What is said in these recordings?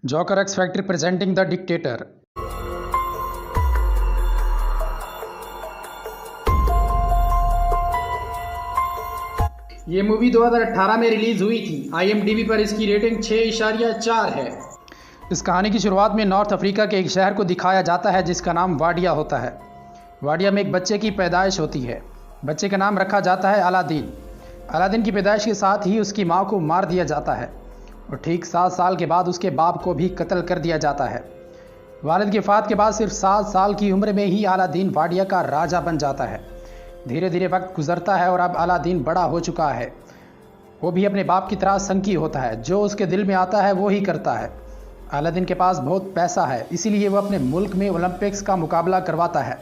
Joker X Factory presenting The Dictator। ये movie 2018 में release हुई थी। IMDb पर इसकी रेटिंग 6.4 है। इस कहानी की शुरुआत में नॉर्थ अफ्रीका के एक शहर को दिखाया जाता है जिसका नाम वाडिया होता है। वाडिया में एक बच्चे की पैदाइश होती है। बच्चे का नाम रखा जाता है अलादीन। अलादीन की पैदाइश के साथ ही उसकी माँ को मार दिया जाता है और ठीक 7 साल के बाद उसके बाप को भी कत्ल कर दिया जाता है। वालिद की वफ़ात के बाद सिर्फ 7 साल की उम्र में ही अलादीन वाडिया का राजा बन जाता है। धीरे धीरे वक्त गुजरता है और अब अलादीन बड़ा हो चुका है। वो भी अपने बाप की तरह संकी होता है, जो उसके दिल में आता है वो ही करता है। अलादीन के पास बहुत पैसा है, इसीलिए वो अपने मुल्क में ओलंपिक्स का मुकाबला करवाता है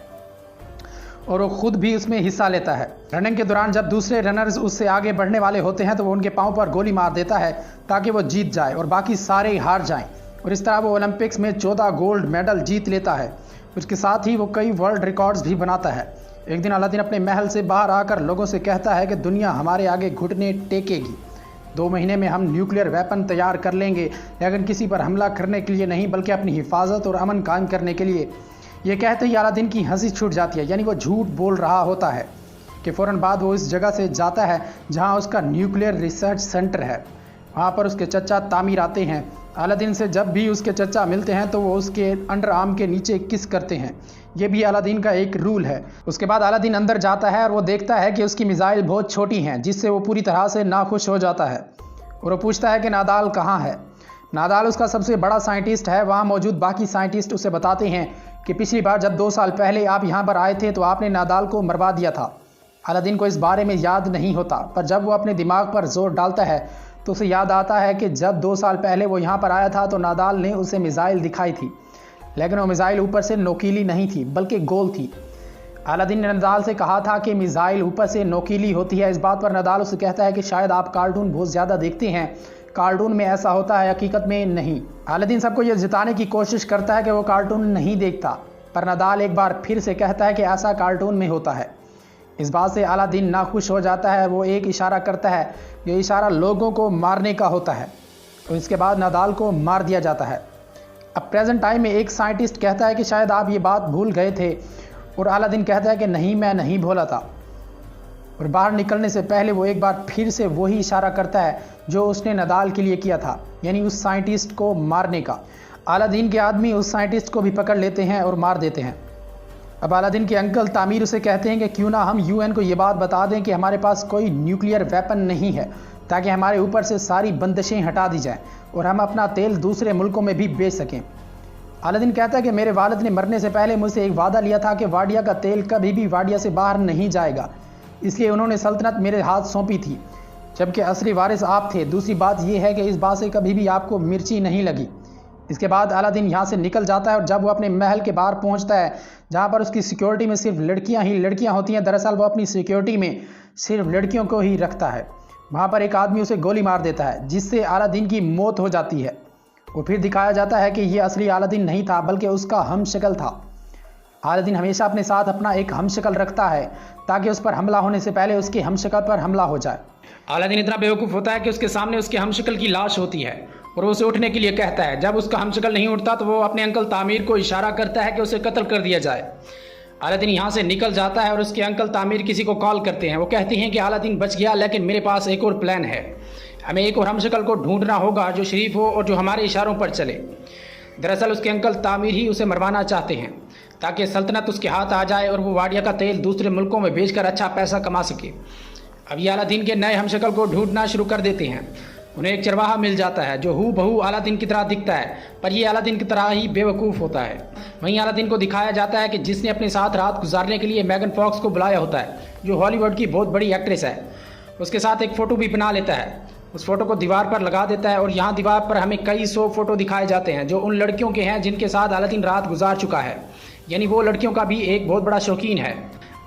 और वो खुद भी उसमें हिस्सा लेता है। रनिंग के दौरान जब दूसरे रनर्स उससे आगे बढ़ने वाले होते हैं तो वो उनके पाँव पर गोली मार देता है ताकि वो जीत जाए और बाकी सारे हार जाएं, और इस तरह वो ओलंपिक्स में 14 गोल्ड मेडल जीत लेता है। उसके साथ ही वो कई वर्ल्ड रिकॉर्ड्स भी बनाता है। एक दिन अलादीन अपने महल से बाहर आकर लोगों से कहता है कि दुनिया हमारे आगे घुटने टेकेगी। 2 महीने में हम न्यूक्लियर वेपन तैयार कर लेंगे, लेकिन किसी पर हमला करने के लिए नहीं बल्कि अपनी हिफाजत और अमन कायम करने के लिए। ये कहते ही अलादीन की हंसी छूट जाती है, यानी वो झूठ बोल रहा होता है कि फ़ौरन बाद वो इस जगह से जाता है जहाँ उसका न्यूक्लियर रिसर्च सेंटर है। वहाँ पर उसके चचा तामीर आते हैं। अलादीन से जब भी उसके चचा मिलते हैं तो वो उसके अंडर आर्म के नीचे किस करते हैं। ये भी अलादीन का एक रूल है। उसके बाद अलादीन अंदर जाता है और वो देखता है कि उसकी मिसाइल बहुत छोटी हैं, जिससे वो पूरी तरह से नाखुश हो जाता है और वो पूछता है कि नादाल कहाँ है। नादाल उसका सबसे बड़ा साइंटिस्ट है। वहाँ मौजूद बाकी साइंटिस्ट उसे बताते हैं कि पिछली बार जब 2 साल पहले आप यहाँ पर आए थे तो आपने नादाल को मरवा दिया था। अलादीन को इस बारे में याद नहीं होता, पर जब वो अपने दिमाग पर जोर डालता है तो उसे याद आता है कि जब 2 साल पहले वो यहाँ पर आया था तो नादाल ने उसे मिसाइल दिखाई थी, लेकिन वो मिसाइल ऊपर से नोकीली नहीं थी बल्कि गोल थी। अलादीन ने नादाल से कहा था कि मिसाइल ऊपर से नोकीली होती है। इस बात पर नादाल उसे कहता है कि शायद आप कार्टून बहुत ज़्यादा देखते हैं, कार्टून में ऐसा होता है, हकीकत में नहीं। अलादीन सबको यह जताने की कोशिश करता है कि वो कार्टून नहीं देखता, पर नादाल एक बार फिर से कहता है कि ऐसा कार्टून में होता है। इस बात से अलादीन नाखुश हो जाता है। वो एक इशारा करता है, ये इशारा लोगों को मारने का होता है और इसके बाद नादाल को मार दिया जाता है। अब प्रेजेंट टाइम में एक साइंटिस्ट कहता है कि शायद आप ये बात भूल गए थे, और अलादीन कहता है कि नहीं, मैं नहीं भूला था। और बाहर निकलने से पहले वो एक बार फिर से वही इशारा करता है जो उसने नादाल के लिए किया था, यानी उस साइंटिस्ट को मारने का। अलादीन के आदमी उस साइंटिस्ट को भी पकड़ लेते हैं और मार देते हैं। अब अलादीन के अंकल तामीर उसे कहते हैं कि क्यों ना हम UN को ये बात बता दें कि हमारे पास कोई न्यूक्लियर वेपन नहीं है, ताकि हमारे ऊपर से सारी बंदिशें हटा दी जाएं और हम अपना तेल दूसरे मुल्कों में भी बेच सकें। अलादीन कहता है कि मेरे वालिद ने मरने से पहले मुझसे एक वादा लिया था कि वाडिया का तेल कभी भी वाडिया से बाहर नहीं जाएगा, इसलिए उन्होंने सल्तनत मेरे हाथ सौंपी थी, जबकि असली वारिस आप थे। दूसरी बात यह है कि इस बात से कभी भी आपको मिर्ची नहीं लगी। इसके बाद अलादीन यहाँ से निकल जाता है और जब वो अपने महल के बाहर पहुँचता है जहाँ पर उसकी सिक्योरिटी में सिर्फ लड़कियाँ ही लड़कियाँ होती हैं, दरअसल वो अपनी सिक्योरिटी में सिर्फ लड़कियों को ही रखता है। वहाँ पर एक आदमी उसे गोली मार देता है, जिससे अलादीन की मौत हो जाती है। और फिर दिखाया जाता है कि ये असली अलादीन नहीं था बल्कि उसका हमशक्ल था। अलादीन हमेशा अपने साथ अपना एक हमशक्ल रखता है ताकि उस पर हमला होने से पहले उसके हमशक्ल पर हमला हो जाए। अलादीन इतना बेवकूफ़ होता है कि उसके सामने उसके हमशक्ल की लाश होती है और वो उसे उठने के लिए कहता है। जब उसका हमशक्ल नहीं उठता तो वो अपने अंकल तामीर को इशारा करता है कि उसे कत्ल कर दिया जाए। अलादीन यहाँ से निकल जाता है और उसके अंकल तामीर किसी को कॉल करते हैं। वो कहते हैं कि अलादीन बच गया, लेकिन मेरे पास एक और प्लान है। हमें एक और हमशक्ल को ढूंढना होगा जो शरीफ हो और जो हमारे इशारों पर चले। दरअसल उसके अंकल तामीर ही उसे मरवाना चाहते हैं ताकि सल्तनत उसके हाथ आ जाए और वो वाडिया का तेल दूसरे मुल्कों में बेचकर अच्छा पैसा कमा सके। अब ये अलादीन के नए हमशक्ल को ढूंढना शुरू कर देते हैं। उन्हें एक चरवाहा मिल जाता है जो हूबहू अलादीन की तरह दिखता है, पर ये अलादीन की तरह ही बेवकूफ़ होता है। वहीं अलादीन को दिखाया जाता है कि जिसने अपने साथ रात गुजारने के लिए मेगन फॉक्स को बुलाया होता है, जो हॉलीवुड की बहुत बड़ी एक्ट्रेस है। उसके साथ एक फ़ोटो भी बना लेता है। उस फोटो को दीवार पर लगा देता है और यहाँ दीवार पर हमें कई 100 फोटो दिखाए जाते हैं जो उन लड़कियों के हैं जिनके साथ अलादीन रात गुजार चुका है, यानी वो लड़कियों का भी एक बहुत बड़ा शौकीन है।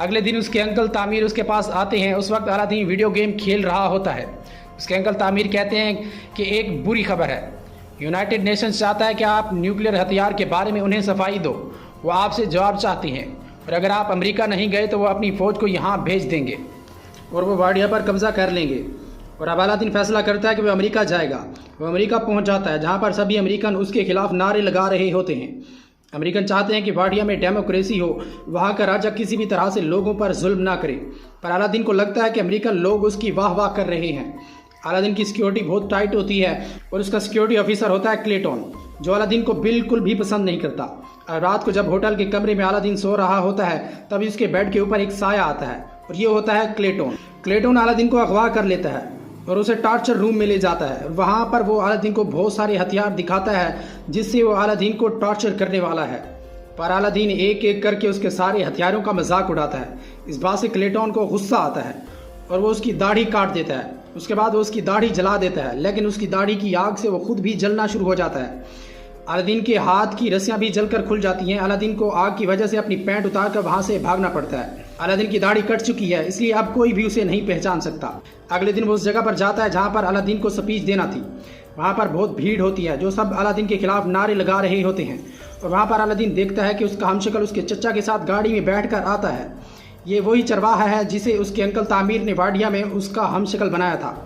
अगले दिन उसके अंकल तामीर उसके पास आते हैं। उस वक्त अलादीन वीडियो गेम खेल रहा होता है। उसके अंकल तामीर कहते हैं कि एक बुरी खबर है, यूनाइटेड नेशंस चाहता है कि आप न्यूक्लियर हथियार के बारे में उन्हें सफाई दो। वो आपसे जवाब चाहती हैं और अगर आप अमेरिका नहीं गए तो वो अपनी फ़ौज को यहाँ भेज देंगे और वो वाडिया पर कब्ज़ा कर लेंगे। और अब अलादीन फैसला करता है कि वो अमेरिका जाएगा। वो अमेरिका पहुंच जाता है जहां पर सभी अमेरिकन उसके खिलाफ नारे लगा रहे होते हैं। अमेरिकन चाहते हैं कि वाडिया में डेमोक्रेसी हो, वहाँ का राजा किसी भी तरह से लोगों पर जुल्म ना करे, पर अलादीन को लगता है कि अमेरिकन लोग उसकी वाह वाह कर रहे हैं। अलादीन की सिक्योरिटी बहुत टाइट होती है और उसका सिक्योरिटी ऑफिसर होता है क्लेटन, जो अलादीन को बिल्कुल भी पसंद नहीं करता। और रात को जब होटल के कमरे में अलादीन सो रहा होता है तभी उसके बेड के ऊपर एक साया आता है और ये होता है क्लेटन। क्लेटन अलादीन को अगवा कर लेता है और उसे टॉर्चर रूम में ले जाता है। वहाँ पर वो अलादीन को बहुत सारे हथियार दिखाता है जिससे वो अलादीन को टॉर्चर करने वाला है, पर अलादीन एक एक करके उसके सारे हथियारों का मजाक उड़ाता है। इस बात से क्लेटन को गुस्सा आता है और वो उसकी दाढ़ी काट देता है। उसके बाद वो उसकी दाढ़ी जला देता है, लेकिन उसकी दाढ़ी की आग से वो खुद भी जलना शुरू हो जाता है। अलादीन के हाथ की रस्सियां भी जलकर खुल जाती हैं। अलादीन को आग की वजह से अपनी पैंट उतारकर वहां से भागना पड़ता है। अलादीन की दाढ़ी कट चुकी है, इसलिए अब कोई भी उसे नहीं पहचान सकता। अगले दिन वो उस जगह पर जाता है जहां पर अलादीन को स्पीच देना थी। वहां पर बहुत भीड़ होती है, जो सब अलादीन के खिलाफ नारे लगा रहे होते हैं। और वहां पर अलादीन देखता है कि उसका हमशक्ल उसके चचा के साथ गाड़ी में बैठकर आता है। ये वही चरवाहा है जिसे उसके अंकल तामीर ने वाडिया में उसका हमशक्ल बनाया था।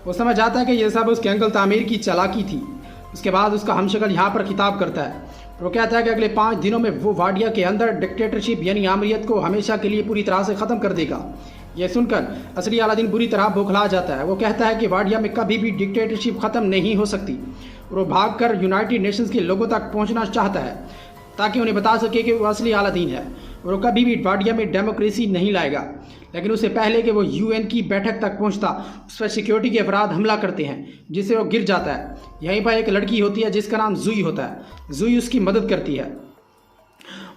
वो समझ जाता है कि यह सब उसके अंकल तामीर की चालाकी थी। उसके बाद उसका हमशक्ल यहाँ पर खिताब करता है। वो कहता है कि अगले 5 दिनों में वो वाडिया के अंदर डिक्टेटरशिप यानी आमरीत को हमेशा के लिए पूरी तरह से ख़त्म कर देगा। यह सुनकर असली अलादीन बुरी तरह बौखला जाता है। वो कहता है कि वाडिया में कभी भी डिक्टेटरशिप ख़त्म नहीं हो सकती। वो भागकर यूनाइटेड नेशंस के लोगों तक पहुंचना चाहता है ताकि उन्हें बता सके कि वो असली अलादीन है और वो कभी भी वाडिया में डेमोक्रेसी नहीं लाएगा। लेकिन उससे पहले कि वो यूएन की बैठक तक पहुंचता, उस पर सिक्योरिटी के अफराद हमला करते हैं जिससे वो गिर जाता है। यहीं पर एक लड़की होती है जिसका नाम जुई होता है। जुई उसकी मदद करती है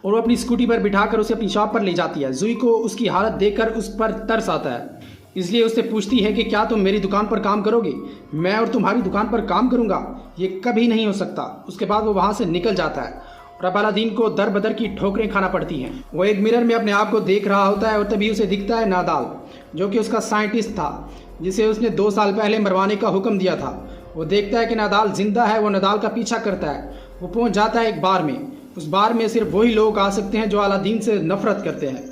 और वो अपनी स्कूटी पर बिठाकर उसे अपनी शॉप पर ले जाती है। जुई को उसकी हालत देखकर उस पर तरस आता है, इसलिए उससे पूछती है कि क्या तुम मेरी दुकान पर काम करोगे? मैं और तुम्हारी दुकान पर काम करूंगा? ये कभी नहीं हो सकता। उसके बाद वो वहाँ से निकल जाता है और अब अलादीन को दर बदर की ठोकरें खाना पड़ती हैं। वो एक मिरर में अपने आप को देख रहा होता है और तभी उसे दिखता है नादाल, जो कि उसका साइंटिस्ट था जिसे उसने 2 साल पहले मरवाने का हुक्म दिया था। वो देखता है कि नादाल जिंदा है। वो नादाल का पीछा करता है। वो पहुंच जाता है एक बार में। उस बार में सिर्फ वही लोग आ सकते हैं जो अलादीन से नफरत करते हैं।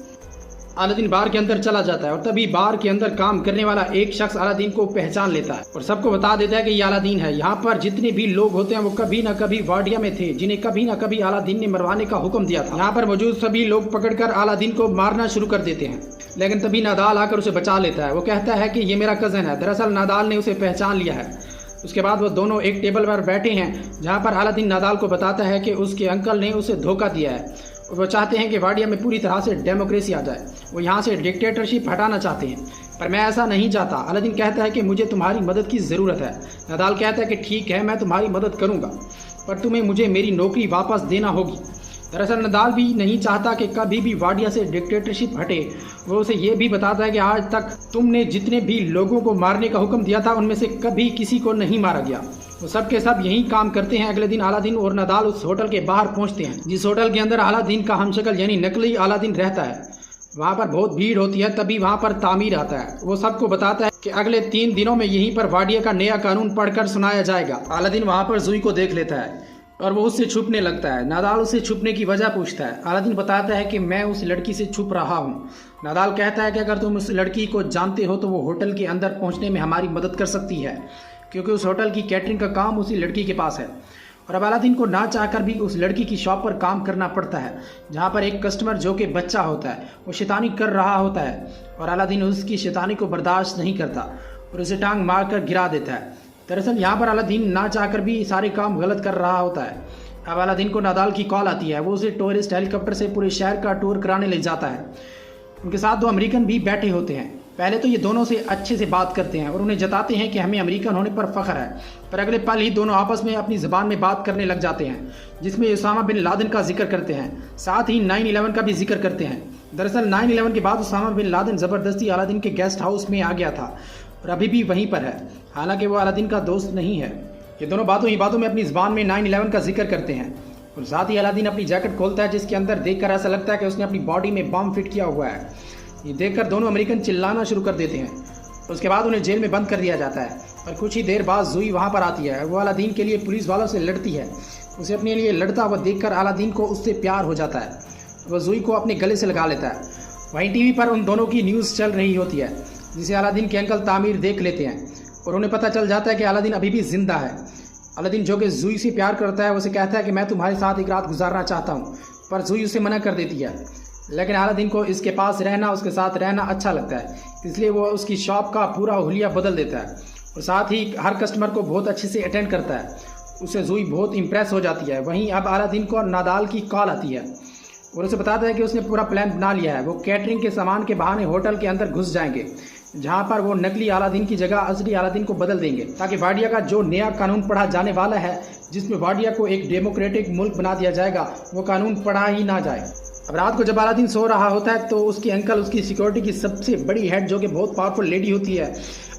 अलादीन बार के अंदर चला जाता है और तभी बार के अंदर काम करने वाला एक शख्स अलादीन को पहचान लेता है और सबको बता देता है कि ये अलादीन है। यहाँ पर जितने भी लोग होते हैं वो कभी ना कभी वाडिया में थे, जिन्हें कभी ना कभी अलादीन ने मरवाने का हुक्म दिया था। यहाँ पर मौजूद सभी लोग पकड़कर अलादीन को मारना शुरू कर देते हैं, लेकिन तभी नादाल आकर उसे बचा लेता है। वो कहता है कि ये मेरा कज़न है। दरअसल नादाल ने उसे पहचान लिया है। उसके बाद वो दोनों एक टेबल पर बैठे हैं जहाँ पर अलादीन नादाल को बताता है कि उसके अंकल ने उसे धोखा दिया है और वो चाहते हैं कि वाडिया में पूरी तरह से डेमोक्रेसी आ जाए। वो यहाँ से डिक्टेटरशिप हटाना चाहते हैं, पर मैं ऐसा नहीं चाहता। अलादीन कहता है कि मुझे तुम्हारी मदद की ज़रूरत है। नादाल कहता है कि ठीक है, मैं तुम्हारी मदद करूँगा, पर तुम्हें मुझे मेरी नौकरी वापस देना होगी। दरअसल नादाल भी नहीं चाहता कि कभी भी वाडिया से डिक्टेटरशिप हटे। वो उसे ये भी बताता है कि आज तक तुमने जितने भी लोगों को मारने का हुक्म दिया था उनमें से कभी किसी को नहीं मारा गया। वो सब के सब यही काम करते हैं। अगले दिन अलादीन और नादाल उस होटल के बाहर पहुंचते हैं जिस होटल के अंदर अलादीन का हमशक्ल यानी नकली अलादीन रहता है। वहाँ पर बहुत भीड़ होती है। तभी वहाँ पर तामीर आता है। वो सबको बताता है कि अगले 3 दिनों में यहीं पर वाडिया का नया कानून पढ़कर सुनाया जाएगा। अलादीन वहाँ पर जुई को देख लेता है और वो उससे छुपने लगता है। नादाल उसे छुपने की वजह पूछता है। अलादीन बताता है कि मैं उस लड़की से छुप रहा हूँ। नादाल कहता है कि अगर तुम उस लड़की को जानते हो तो वो होटल के अंदर पहुँचने में हमारी मदद कर सकती है, क्योंकि उस होटल की कैटरिंग का काम उसी लड़की के पास है। और अब अलादीन को ना चाहकर भी उस लड़की की शॉप पर काम करना पड़ता है जहाँ पर एक कस्टमर जो कि बच्चा होता है वो शैतानी कर रहा होता है और अलादीन उसकी शैतानी को बर्दाश्त नहीं करता और उसे टांग मार कर गिरा देता है। दरअसल यहाँ पर अलादीन ना चाहकर भी सारे काम गलत कर रहा होता है। अब अलादीन को नादाल की कॉल आती है। वो उसे टूरिस्ट हेलीकॉप्टर से पूरे शहर का टूर कराने ले जाता है। उनके साथ 2 अमेरिकन भी बैठे होते हैं। पहले तो ये दोनों से अच्छे से बात करते हैं और उन्हें जताते हैं कि हमें अमेरिकन होने पर फ़ख्र है, पर अगले पल ही दोनों आपस में अपनी ज़बान में बात करने लग जाते हैं, जिसमें उसामा बिन लादेन का जिक्र करते हैं, साथ ही 9/11 का भी जिक्र करते हैं। दरअसल 9/11 के बाद उसामा बिन लादेन ज़बरदस्ती अलादीन के गेस्ट हाउस में आ गया था और अभी भी वहीं पर है, हालांकि वो अलादीन का दोस्त नहीं है। ये दोनों बातों ही बातों में अपनी ज़बान में 9/11 का जिक्र करते हैं और साथ ही अलादीन अपनी जैकेट खोलता है जिसके अंदर देखकर ऐसा लगता है कि उसने अपनी बॉडी में बम फिट किया हुआ है। ये देखकर दोनों अमेरिकन चिल्लाना शुरू कर देते हैं। उसके बाद उन्हें जेल में बंद कर दिया जाता है और कुछ ही देर बाद जुई वहाँ पर आती है। वो अलादीन के लिए पुलिस वालों से लड़ती है। उसे अपने लिए लड़ता हुआ देखकर अलादीन को उससे प्यार हो जाता है। वह जुई को अपने गले से लगा लेता है। वहीं टीवी पर उन दोनों की न्यूज़ चल रही होती है। जिसे अलादीन के अंकल तामीर देख लेते हैं और उन्हें पता चल जाता है कि अलादीन अभी भी जिंदा है। अलादीन जो कि जूही से प्यार करता है उसे कहता है कि मैं तुम्हारे साथ एक रात गुजारना चाहता हूँ, पर जूही उसे मना कर देती है। लेकिन अलादीन को इसके पास रहना, उसके साथ रहना अच्छा लगता है, इसलिए वो उसकी शॉप का पूरा हुलिया बदल देता है और साथ ही हर कस्टमर को बहुत अच्छे से अटेंड करता है। उससे जूही बहुत इम्प्रेस हो जाती है। वहीं अब अलादीन को नादाल की कॉल आती है और उसे बताता है कि उसने पूरा प्लान बना लिया है। वो कैटरिंग के सामान के बहाने होटल के अंदर घुस जाएंगे, जहां पर वो नकली अलादीन की जगह असली अलादीन को बदल देंगे, ताकि वाडिया का जो नया कानून पढ़ा जाने वाला है, जिसमें वाडिया को एक डेमोक्रेटिक मुल्क बना दिया जाएगा, वो कानून पढ़ा ही ना जाए। अब रात को जब अलादीन सो रहा होता है तो उसके अंकल उसकी सिक्योरिटी की सबसे बड़ी हेड, जो कि बहुत पावरफुल लेडी होती है,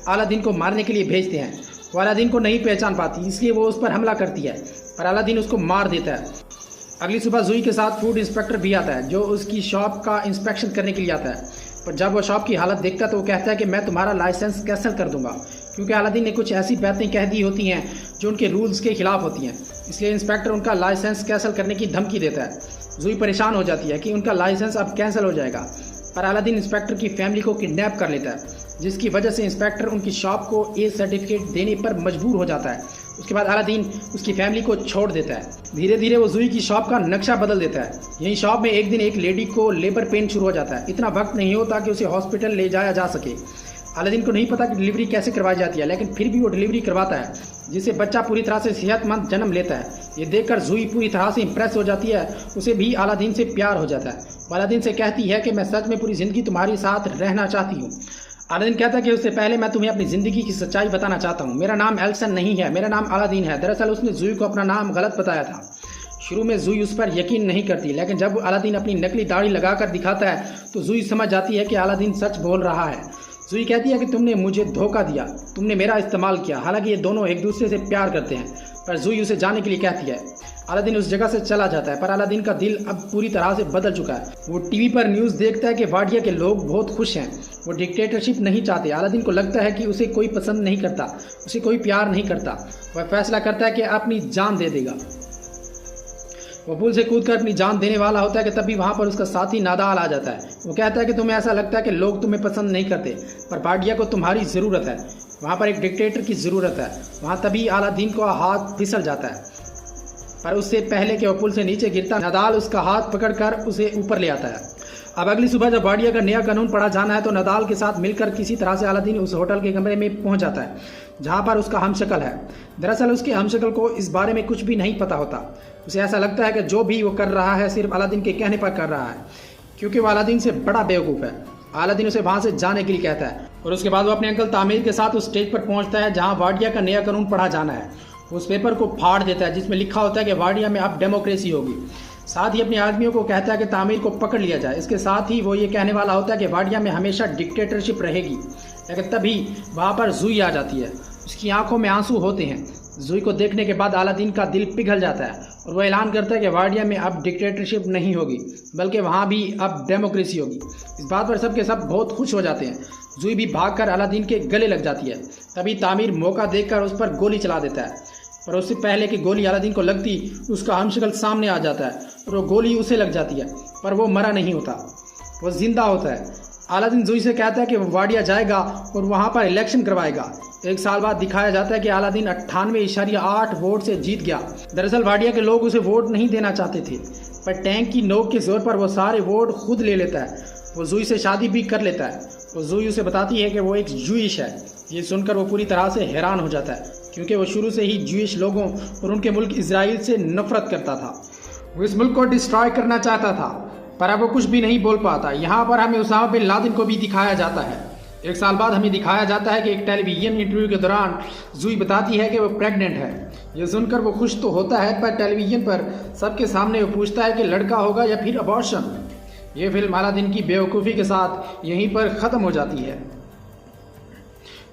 अलादीन को मारने के लिए भेजते हैं। वो अलादीन को नहीं पहचान पाती, इसलिए वो उस पर हमला करती है, पर अलादीन उसको मार देता है। अगली सुबह जूही के साथ फूड इंस्पेक्टर भी आता है, जो उसकी शॉप का इंस्पेक्शन करने के लिए आता है। पर जब वो शॉप की हालत देखता है तो वो कहता है कि मैं तुम्हारा लाइसेंस कैंसिल कर दूंगा, क्योंकि अलादीन ने कुछ ऐसी बातें कह दी होती हैं जो उनके रूल्स के खिलाफ होती हैं। इसलिए इंस्पेक्टर उनका लाइसेंस कैंसिल करने की धमकी देता है। जूही परेशान हो जाती है कि उनका लाइसेंस अब कैंसिल हो जाएगा, पर अलादीन इंस्पेक्टर की फैमिली को किडनैप कर लेता है, जिसकी वजह से इंस्पेक्टर उनकी शॉप को ए सर्टिफिकेट देने पर मजबूर हो जाता है। उसके बाद अलादीन उसकी फैमिली को छोड़ देता है। धीरे धीरे वो जूही की शॉप का नक्शा बदल देता है। यही शॉप में एक दिन एक लेडी को लेबर पेन शुरू हो जाता है। इतना वक्त नहीं होता कि उसे हॉस्पिटल ले जाया जा सके। अलादीन को नहीं पता कि डिलीवरी कैसे करवाई जाती है, लेकिन फिर भी वो डिलीवरी करवाता है, जिससे बच्चा पूरी तरह से सेहतमंद जन्म लेता है। ये देखकर जूही पूरी तरह से इंप्रेस हो जाती है। उसे भी अलादीन से प्यार हो जाता है। अलादीन से कहती है कि मैं सच में पूरी ज़िंदगी तुम्हारे साथ रहना चाहती हूँ। अलादीन कहता है कि उससे पहले मैं तुम्हें अपनी ज़िंदगी की सच्चाई बताना चाहता हूँ। मेरा नाम एल्सन नहीं है, मेरा नाम अलादीन है। दरअसल उसने जूही को अपना नाम गलत बताया था। शुरू में जूही उस पर यकीन नहीं करती, लेकिन जब अलादीन अपनी नकली दाढ़ी लगाकर दिखाता है तो जूही समझ जाती है कि अलादीन सच बोल रहा है। जूही कहती है कि तुमने मुझे धोखा दिया, तुमने मेरा इस्तेमाल किया। हालांकि ये दोनों एक दूसरे से प्यार करते हैं, पर जूही उसे जाने के लिए कहती है। अलादीन उस जगह से चला जाता है, पर अलादीन का दिल अब पूरी तरह से बदल चुका है। वो टीवी पर न्यूज़ देखता है कि वाडिया के लोग बहुत खुश हैं, वो डिक्टेटरशिप नहीं चाहते। अलादीन को लगता है कि उसे कोई पसंद नहीं करता, उसे कोई प्यार नहीं करता। वह फैसला करता है कि अपनी जान दे देगा। वो पुल से कूदकर अपनी जान देने वाला होता है कि तभी वहाँ पर उसका साथी नादाल आ जाता है। वो कहता है कि तुम्हें ऐसा लगता है कि लोग तुम्हें पसंद नहीं करते, पर वाडिया को तुम्हारी ज़रूरत है। वहाँ पर एक डिक्टेटर की ज़रूरत है। वहाँ तभी अलादीन को हाथ फिसल जाता है, पर उससे पहले कि वो पुल से नीचे गिरता, नादाल उसका हाथ पकड़कर उसे ऊपर ले आता है। अब अगली सुबह जब वाडिया का नया कानून पढ़ा जाना है तो नादाल के साथ मिलकर किसी तरह से अलादीन उस होटल के कमरे में पहुंच जाता है, जहां पर उसका हमशक्ल है। दरअसल उसके हमशक्ल को इस बारे में कुछ भी नहीं पता होता। उसे ऐसा लगता है कि जो भी वो कर रहा है सिर्फ अलादीन के कहने पर कर रहा है, क्योंकि वो अलादीन से बड़ा बेवकूफ़ है। अलादीन उसे वहाँ से जाने के लिए कहता है और उसके बाद वो अपने अंकल तामीर के साथ उस स्टेज पर पहुँचता है जहाँ वाडिया का नया कानून पढ़ा जाना है। उस पेपर को फाड़ देता है जिसमें लिखा होता है कि वाडिया में अब डेमोक्रेसी होगी। साथ ही अपने आदमियों को कहता है कि तामीर को पकड़ लिया जाए। इसके साथ ही वो ये कहने वाला होता है कि वाडिया में हमेशा डिक्टेटरशिप रहेगी। लेकिन तभी वहाँ पर जूही आ जाती है। उसकी आंखों में आंसू होते हैं। जूही को देखने के बाद अलादीन का दिल पिघल जाता है और वह ऐलान करता है कि वाडिया में अब डिक्टेटरशिप नहीं होगी, बल्कि वहाँ भी अब डेमोक्रेसी होगी। इस बात पर सब के सब बहुत खुश हो जाते हैं। जूही भी भागकर अलादीन के गले लग जाती है। तभी तामीर मौका देखकर उस पर गोली चला देता है, पर उससे पहले कि गोली अलादीन को लगती उसका हमशक्ल सामने आ जाता है और वो गोली उसे लग जाती है, पर वो मरा नहीं होता, वो जिंदा होता है। अलादीन जूही से कहता है कि वो वाडिया जाएगा और वहाँ पर इलेक्शन करवाएगा। एक साल बाद दिखाया जाता है कि अलादीन 98.8 वोट से जीत गया। दरअसल वाडिया के लोग उसे वोट नहीं देना चाहते थे, पर टैंक की नोक के जोर पर वो सारे वोट खुद ले लेता है। वो जूही से शादी भी कर लेता है। वो जूही उसे बताती है कि वो एक जूइश है। ये सुनकर वो पूरी तरह से हैरान हो जाता है, क्योंकि वो शुरू से ही जूइश लोगों और उनके मुल्क इजराइल से नफरत करता था। वो इस मुल्क को डिस्ट्रॉय करना चाहता था, पर अब वो कुछ भी नहीं बोल पाता। यहाँ पर हमें उसामा बिन लादेन को भी दिखाया जाता है। एक साल बाद हमें दिखाया जाता है कि एक टेलीविजन इंटरव्यू के दौरान जूही बताती है कि वो प्रेग्नेंट है। ये सुनकर वो खुश तो होता है, पर टेलीविजन पर सबके सामने वो पूछता है कि लड़का होगा या फिर अबॉर्शन। ये फिल्म अलादीन की बेवकूफ़ी के साथ यहीं पर ख़त्म हो जाती है।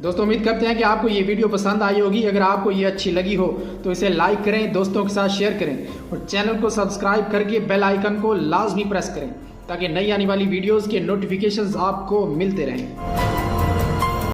दोस्तों, उम्मीद करते हैं कि आपको ये वीडियो पसंद आई होगी। अगर आपको ये अच्छी लगी हो तो इसे लाइक करें, दोस्तों के साथ शेयर करें और चैनल को सब्सक्राइब करके बेल आइकन को लाजमी प्रेस करें, ताकि नई आने वाली वीडियोस के नोटिफिकेशंस आपको मिलते रहें।